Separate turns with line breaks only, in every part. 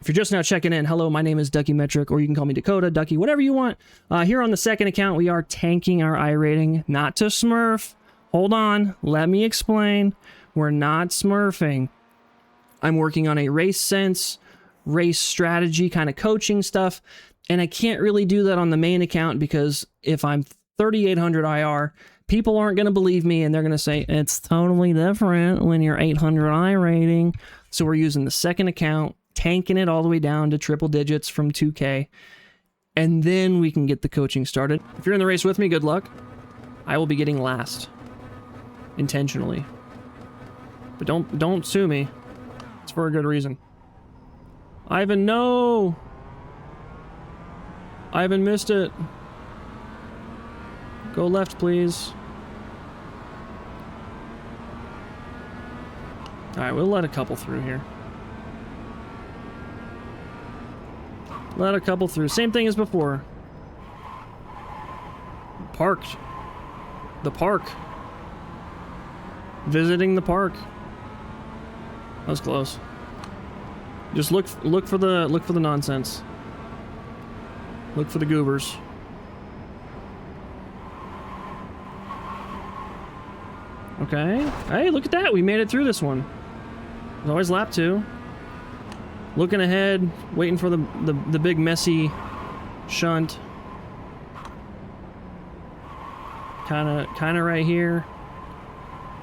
If you're just now checking in, hello, my name is Ducky Metric, or you can call me Dakota, Ducky, whatever you want. Here on the second account, we are tanking our iRating, not to smurf. Hold on, let me explain. We're not smurfing. I'm working on a race sense, race strategy kind of coaching stuff, and I can't really do that on the main account because if I'm 3800 IR, people aren't going to believe me and they're going to say, it's totally different when you're 800 iRating. So we're using the second account, tanking it all the way down to triple digits from 2K, and then we can get the coaching started. If you're in the race with me, good luck. I will be getting last. Intentionally. But don't sue me. It's for a good reason. Ivan, no! Ivan missed it. Go left, please. Alright, we'll let a couple through here. Let a couple through. Same thing as before. Parked. The park. Visiting the park. That was close. Just look for the nonsense. Look for the goobers. Okay. Hey, look at that. We made it through this one. There's always lap 2. Looking ahead, waiting for the big messy shunt. Kinda right here.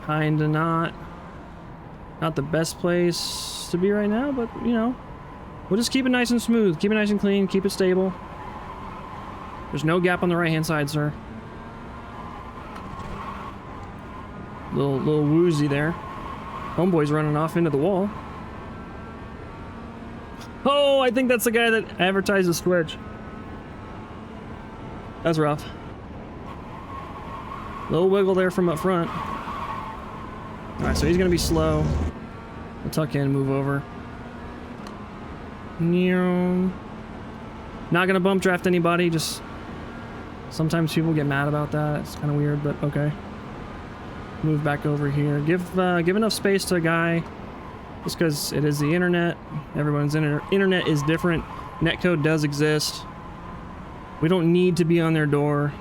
Kinda not. Not the best place to be right now, but you know, we'll just keep it nice and smooth, keep it nice and clean, keep it stable. There's no gap on the right hand side, sir. Little woozy there. Homeboy's running off into the wall. Oh, I think that's the guy that advertised the Switch. That's rough. Little wiggle there from up front. Alright, so he's gonna be slow. We'll tuck in, move over. Not gonna bump draft anybody, just... Sometimes people get mad about that. It's kind of weird, but okay. Move back over here. Give enough space to a guy. Just because it is the internet. Everyone's internet is different. Netcode does exist. We don't need to be on their door.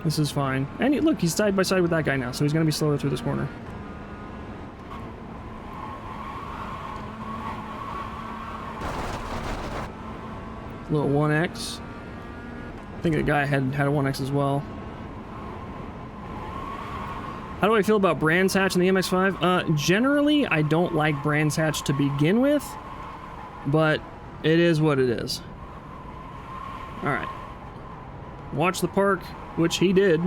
This is fine. And look, he's side by side with that guy now, so he's going to be slower through this corner. Little 1X. I think the guy had a 1X as well. How do I feel about Brands Hatch in the MX-5? Generally, I don't like Brands Hatch to begin with, but it is what it is. Alright. Watch the park, which he did.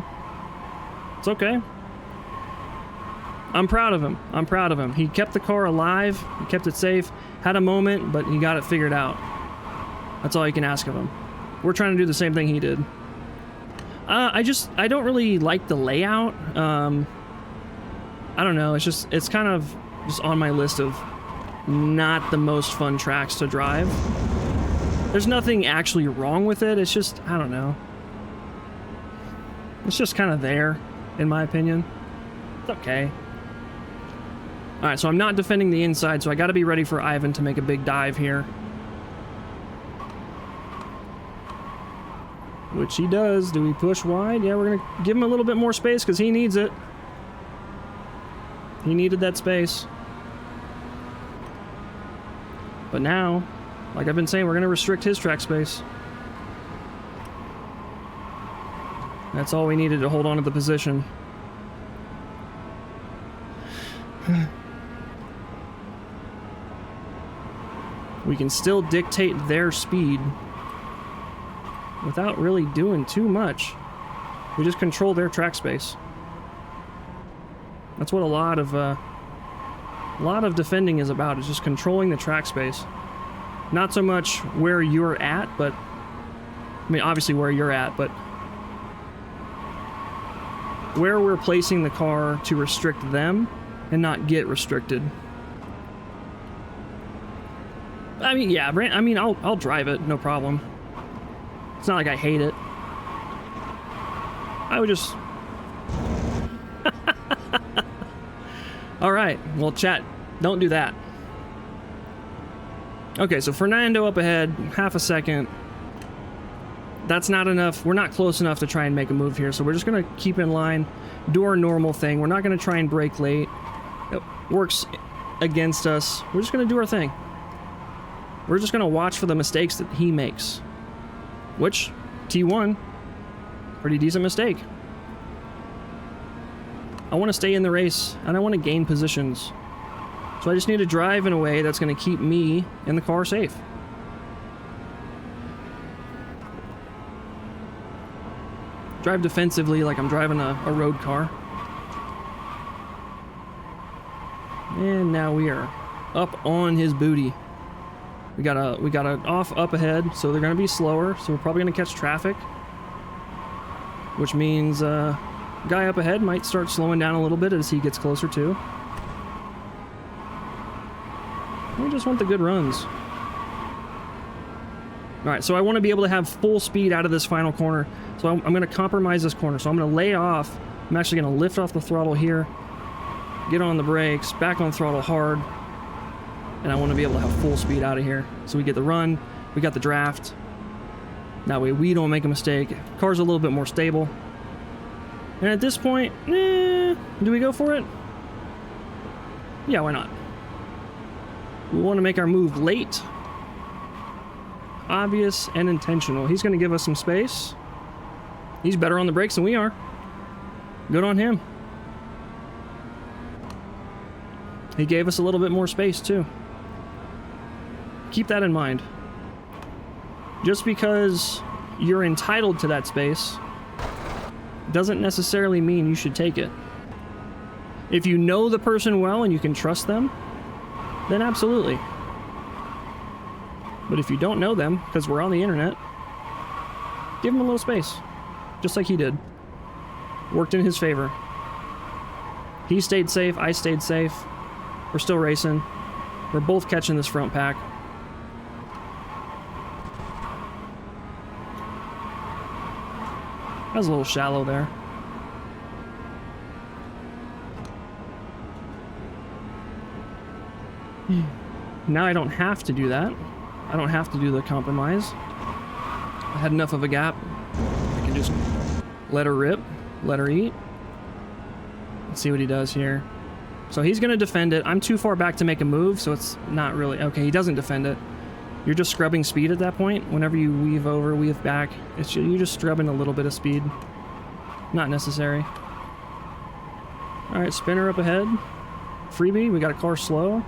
It's okay. I'm proud of him. I'm proud of him. He kept the car alive, he kept it safe, had a moment, but he got it figured out. That's all you can ask of him. We're trying to do the same thing he did. I don't really like the layout. I don't know, it's kind of just on my list of not the most fun tracks to drive. There's nothing actually wrong with it, it's just, I don't know. It's just kind of there, in my opinion. It's okay. Alright, so I'm not defending the inside, so I gotta be ready for Ivan to make a big dive here. Which he does. Do we push wide? Yeah, we're gonna give him a little bit more space because he needs it. He needed that space. But now, like I've been saying, we're going to restrict his track space. That's all we needed to hold on to the position. We can still dictate their speed without really doing too much. We just control their track space. That's what a lot of defending is about, is just controlling the track space. Not so much where you're at, but... I mean, obviously where you're at, but... where we're placing the car to restrict them and not get restricted. I mean, yeah, I'll drive it, no problem. It's not like I hate it. I would just... Alright, well chat, don't do that. Okay, so Fernando up ahead, half a second. That's not enough. We're not close enough to try and make a move here, so we're just going to keep in line, do our normal thing. We're not going to try and break late. It works against us. We're just going to do our thing. We're just going to watch for the mistakes that he makes. Which, T1, pretty decent mistake. I want to stay in the race, and I want to gain positions. So I just need to drive in a way that's going to keep me in the car safe. Drive defensively like I'm driving a road car. And now we are up on his booty. We got a off up ahead, so they're gonna be slower, so we're probably gonna catch traffic. Which means guy up ahead might start slowing down a little bit as he gets closer too. We just want the good runs. Alright, so I want to be able to have full speed out of this final corner. So I'm going to compromise this corner. So I'm going to lay off. I'm actually going to lift off the throttle here. Get on the brakes. Back on throttle hard. And I want to be able to have full speed out of here. So we get the run. We got the draft. That way we don't make a mistake. Car's a little bit more stable. And at this point, do we go for it? Yeah, why not? We want to make our move late. Obvious and intentional. He's going to give us some space. He's better on the brakes than we are. Good on him. He gave us a little bit more space too. Keep that in mind. Just because you're entitled to that space doesn't necessarily mean you should take it. If you know the person well and you can trust them, then absolutely. But if you don't know them, because we're on the internet, give them a little space. Just like he did. Worked in his favor. He stayed safe, I stayed safe. We're still racing. We're both catching this front pack. That was a little shallow there. Now I don't have to do that. I don't have to do the compromise. I had enough of a gap. I can just let her rip, let her eat. Let's see what he does here. So he's going to defend it. I'm too far back to make a move, so it's not really... Okay, he doesn't defend it. You're just scrubbing speed at that point. Whenever you weave over, weave back, you're just scrubbing a little bit of speed. Not necessary. Alright, spinner up ahead. Freebie, we got a car slow.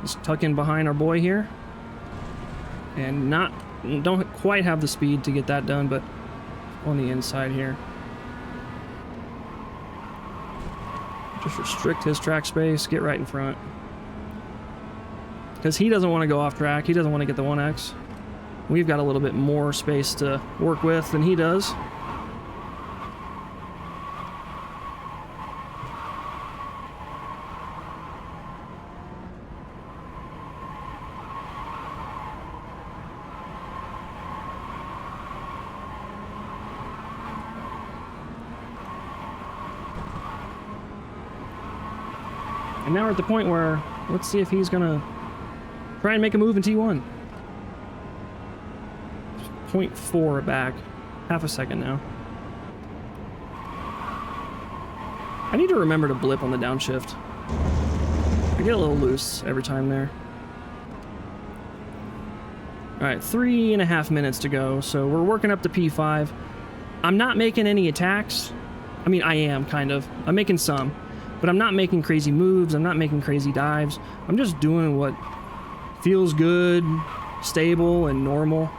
Just tuck in behind our boy here. And don't quite have the speed to get that done, but on the inside here. Just restrict his track space, get right in front. Because he doesn't want to go off track, he doesn't want to get the 1X. We've got a little bit more space to work with than he does. And now we're at the point where, let's see if he's gonna try and make a move in T1. 0.4 back. Half a second now. I need to remember to blip on the downshift. I get a little loose every time there. Alright, 3.5 minutes to go, so we're working up to P5. I'm not making any attacks. I mean, I am, kind of. I'm making some. But I'm not making crazy moves, I'm not making crazy dives. I'm just doing what feels good, stable, and normal.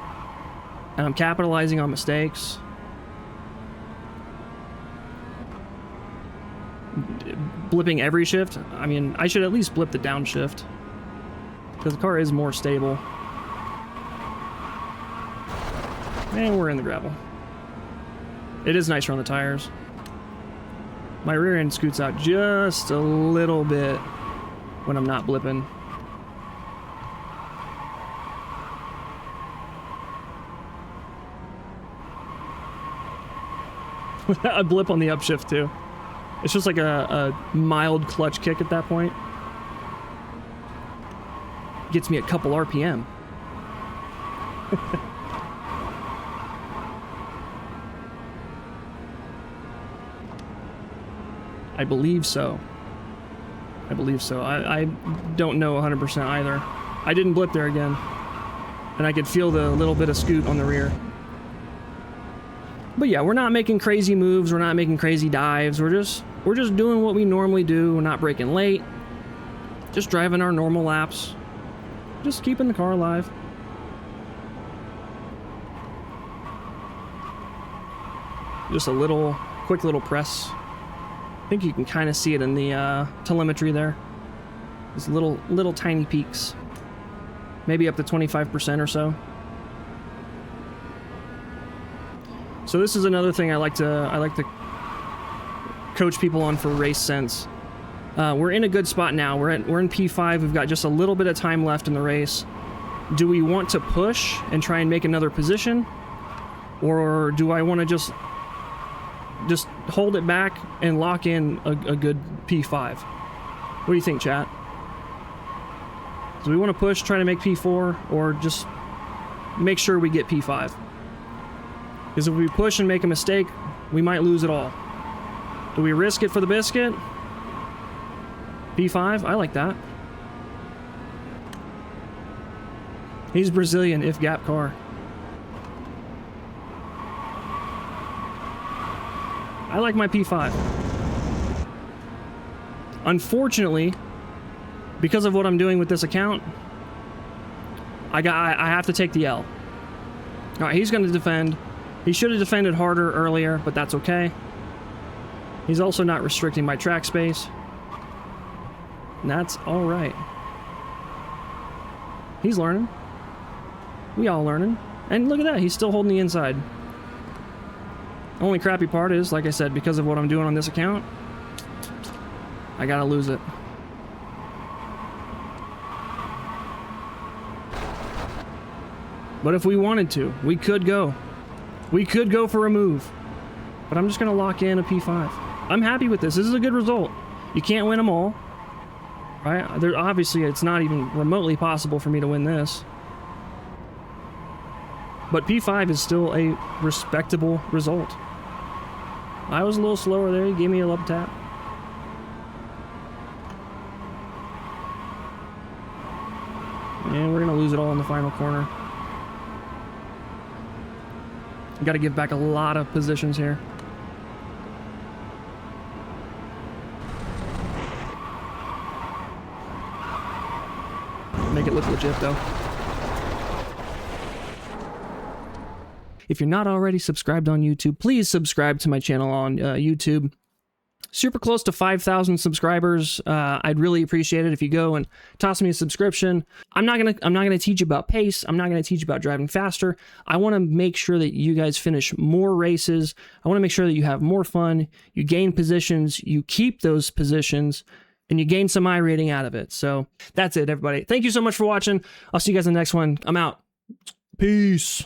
And I'm capitalizing on mistakes. Blipping every shift? I mean, I should at least blip the downshift. Because the car is more stable. And we're in the gravel. It is nicer on the tires. My rear end scoots out just a little bit when I'm not blipping. A blip on the upshift too. It's just like a mild clutch kick at that point. gets me a couple RPM. I believe so. I believe so. I don't know 100% either. I didn't blip there again. And I could feel the little bit of scoot on the rear. But yeah, we're not making crazy moves. We're not making crazy dives. We're just doing what we normally do. We're not braking late. Just driving our normal laps. Just keeping the car alive. Just a quick little press. I think you can kind of see it in the telemetry there. These little tiny peaks. Maybe up to 25% or so. So this is another thing I like to coach people on for race sense. We're in a good spot now. We're in P5. We've got just a little bit of time left in the race. Do we want to push and try and make another position, or do I want to just hold it back and lock in a good P5? What do you think, chat? Do we want to push, try to make P4, or just make sure we get P5? Because if we push and make a mistake, we might lose it all. Do we risk it for the biscuit? P5? I like that. He's Brazilian, if gap car. I like my P5. Unfortunately, because of what I'm doing with this account, I have to take the L. Alright, he's going to defend. He should have defended harder earlier, but that's okay. He's also not restricting my track space. And that's alright. He's learning. We all learning. And look at that, he's still holding the inside. Only crappy part is, like I said, because of what I'm doing on this account, I gotta lose it. But if we wanted to, we could go. We could go for a move. But I'm just gonna lock in a P5. I'm happy with this. This is a good result. You can't win them all. Right? Obviously, it's not even remotely possible for me to win this. But P5 is still a respectable result. I was a little slower there. He gave me a love tap. And we're going to lose it all in the final corner. Got to give back a lot of positions here. Make it look legit, though. If you're not already subscribed on YouTube, please subscribe to my channel on YouTube. Super close to 5,000 subscribers. I'd really appreciate it if you go and toss me a subscription. I'm not gonna teach you about pace. I'm not gonna teach you about driving faster. I want to make sure that you guys finish more races. I want to make sure that you have more fun. You gain positions. You keep those positions. And you gain some iRating out of it. So that's it, everybody. Thank you so much for watching. I'll see you guys in the next one. I'm out. Peace.